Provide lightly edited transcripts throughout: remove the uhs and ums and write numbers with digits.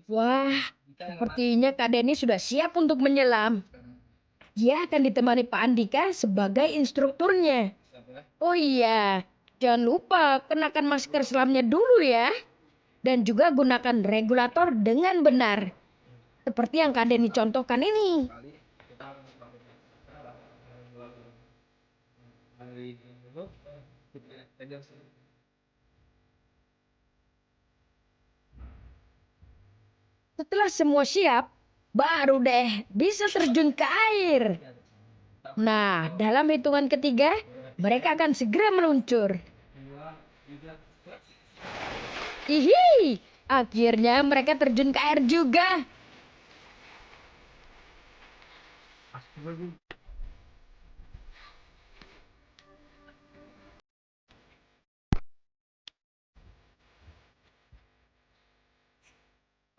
Wah, sepertinya Kak Denny sudah siap untuk menyelam. Dia akan ditemani Pak Andika sebagai instrukturnya. Oh iya, jangan lupa kenakan masker selamnya dulu ya. Dan juga gunakan regulator dengan benar. Seperti yang Kak Denny contohkan ini. Setelah semua siap, baru deh bisa terjun ke air. Nah, dalam hitungan ketiga, mereka akan segera meluncur. Hihi, akhirnya mereka terjun ke air juga.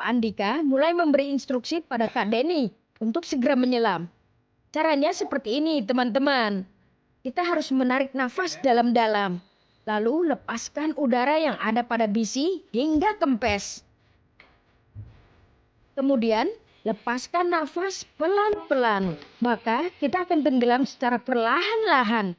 Pak Andika mulai memberi instruksi pada Kak Denny untuk segera menyelam. Caranya seperti ini, teman-teman. Kita harus menarik nafas dalam-dalam. Lalu lepaskan udara yang ada pada bisi hingga kempes. Kemudian lepaskan nafas pelan-pelan. Maka kita akan tenggelam secara perlahan-lahan.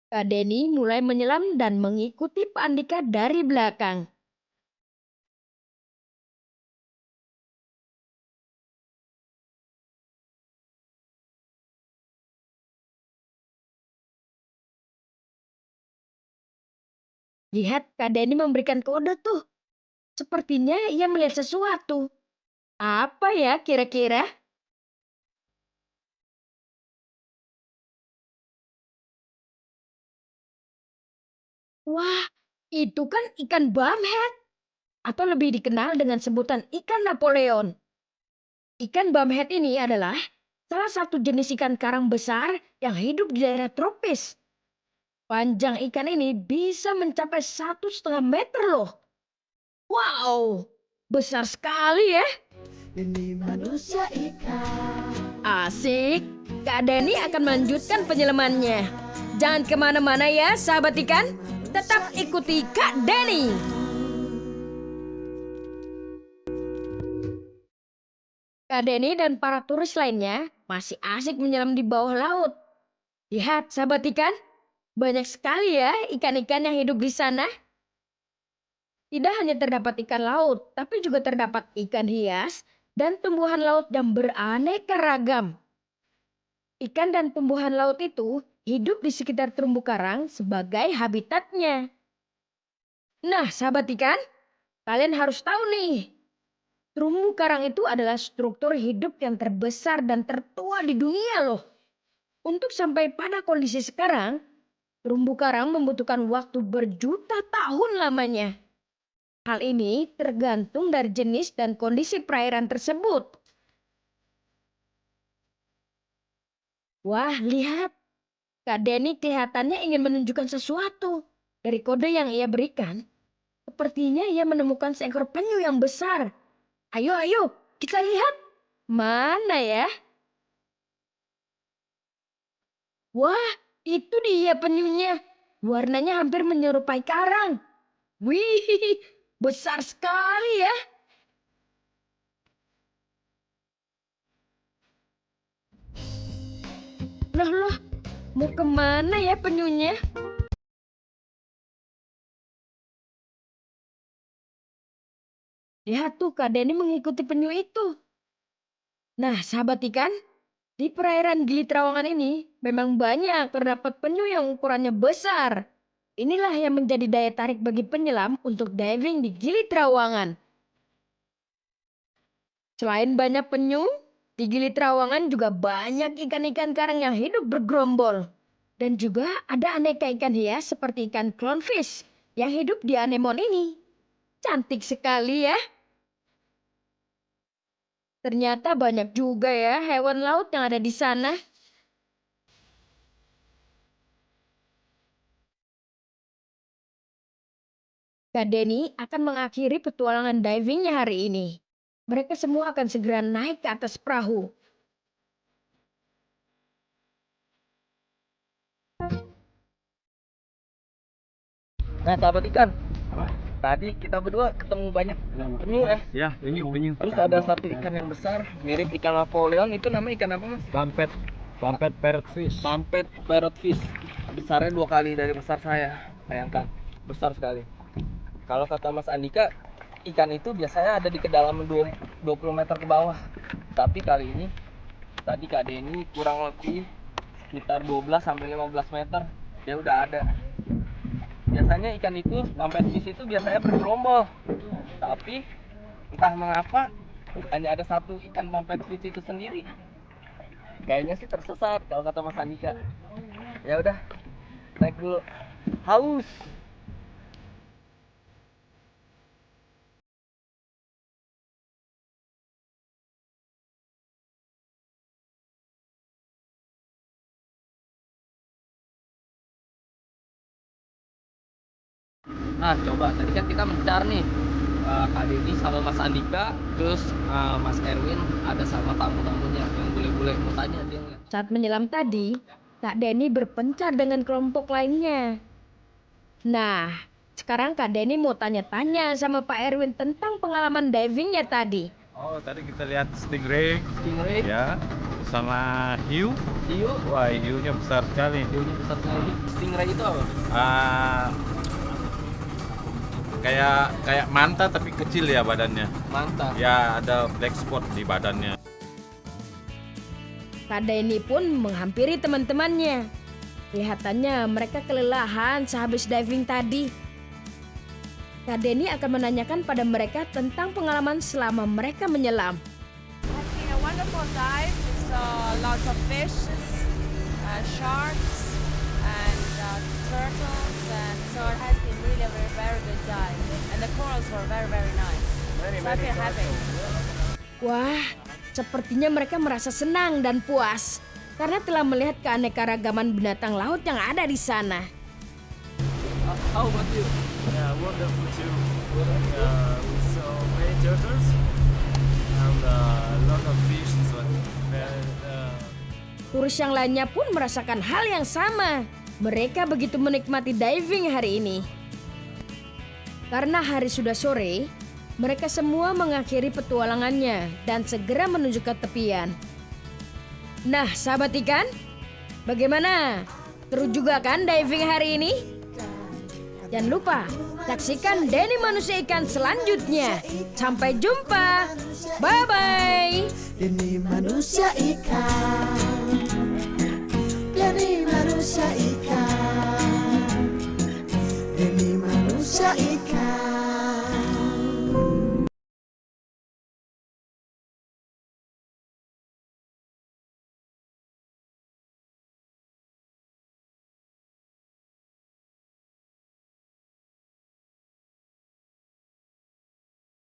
Kak Denny mulai menyelam dan mengikuti Pak Andika dari belakang. Lihat, Kak Denny memberikan kode tuh. Sepertinya ia melihat sesuatu. Apa ya kira-kira? Wah, itu kan ikan bumhead. Atau lebih dikenal dengan sebutan ikan Napoleon. Ikan bumhead ini adalah salah satu jenis ikan karang besar yang hidup di daerah tropis. Panjang ikan ini bisa mencapai 1,5 meter loh. Wow, besar sekali ya. Ini manusia ikan. Asik. Kak Denny akan melanjutkan penyelamannya. Jangan kemana-mana ya sahabat ikan. Tetap ikuti Kak Denny. Kak Denny dan para turis lainnya masih asik menyelam di bawah laut. Lihat sahabat ikan, banyak sekali ya ikan-ikan yang hidup di sana. Tidak hanya terdapat ikan laut, tapi juga terdapat ikan hias dan tumbuhan laut yang beraneka ragam. Ikan dan tumbuhan laut itu hidup di sekitar terumbu karang sebagai habitatnya. Nah, sahabat ikan, kalian harus tahu nih, terumbu karang itu adalah struktur hidup yang terbesar dan tertua di dunia loh. Untuk sampai pada kondisi sekarang, terumbu karang membutuhkan waktu berjuta tahun lamanya. Hal ini tergantung dari jenis dan kondisi perairan tersebut. Wah, lihat. Kak Denny kelihatannya ingin menunjukkan sesuatu. Dari kode yang ia berikan, sepertinya ia menemukan seekor penyu yang besar. Ayo, ayo, kita lihat. Mana ya? Wah, itu dia penyunya. Warnanya hampir menyerupai karang. Wih, besar sekali ya. Loh, mau kemana ya penyunya? Lihat tuh, Kak Denny mengikuti penyu itu. Nah, sahabat ikan, di perairan Gili Trawangan ini memang banyak terdapat penyu yang ukurannya besar. Inilah yang menjadi daya tarik bagi penyelam untuk diving di Gili Trawangan. Selain banyak penyu, di Gili Trawangan juga banyak ikan-ikan karang yang hidup bergerombol. Dan juga ada aneka ikan hias seperti ikan clownfish yang hidup di anemon ini. Cantik sekali ya. Ternyata banyak juga ya hewan laut yang ada di sana. Kak Denny akan mengakhiri petualangan divingnya hari ini. Mereka semua akan segera naik ke atas perahu. Nah, sahabat ikan, tadi kita berdua ketemu banyak penyu ya. Ya, penyu. Terus ada satu ikan yang besar, mirip ikan Napoleon. Itu namanya ikan apa, Mas? Pampet parrotfish. Pampet parrotfish. Besarnya 2 kali dari besar saya. Bayangkan, besar sekali. Kalau kata Mas Andika, ikan itu biasanya ada di kedalaman 20 meter ke bawah. Tapi kali ini, tadi Kak Denny kurang lebih sekitar 12 sampai 15 meter. Dia udah ada. Biasanya ikan itu, pampet fish itu biasanya bergerombol. Tapi entah mengapa hanya ada satu ikan pampet fish itu sendiri. Kayaknya sih tersesat kalau kata Mas Andika. Ya udah, naik dulu. Haus. Nah, coba tadi kan kita mencar nih, Kak Denny sama Mas Andika, terus Mas Erwin ada sama tamu-tamunya yang bule-bule. Mau tanya dia nggak? Saat menyelam tadi, Kak Denny berpencar dengan kelompok lainnya. Nah, sekarang Kak Denny mau tanya-tanya sama Pak Erwin tentang pengalaman divingnya tadi. Oh, tadi kita lihat stingray, Stingray, ya, sama hiu. hiu, Wah, hiunya besar sekali. hiunya besar sekali. Stingray itu apa? Ah, kayak manta tapi kecil ya badannya. Mantap. Ya, ada black spot di badannya. Kak Denny pun menghampiri teman-temannya. Kelihatannya mereka kelelahan sehabis diving tadi. Kak Denny akan menanyakan pada mereka tentang pengalaman selama mereka menyelam. It's been a wonderful dive. It's lots of fishes, sharks, and turtles, and so it has been really a very good dive. And the corals were very nice. So I feel happy. Wah, sepertinya mereka merasa senang dan puas karena telah melihat keanekaragaman binatang laut yang ada di sana. How about you? Yeah, wonderful too. We saw many turtles and a lot of fish. So, Turis yang lainnya pun merasakan hal yang sama. Mereka begitu menikmati diving hari ini. Karena hari sudah sore, mereka semua mengakhiri petualangannya dan segera menuju ke tepian. Nah, sahabat ikan, bagaimana? Seru juga kan diving hari ini? Jangan lupa saksikan Denny Manusia Ikan selanjutnya. Sampai jumpa. Bye-bye. Ini manusia ikan.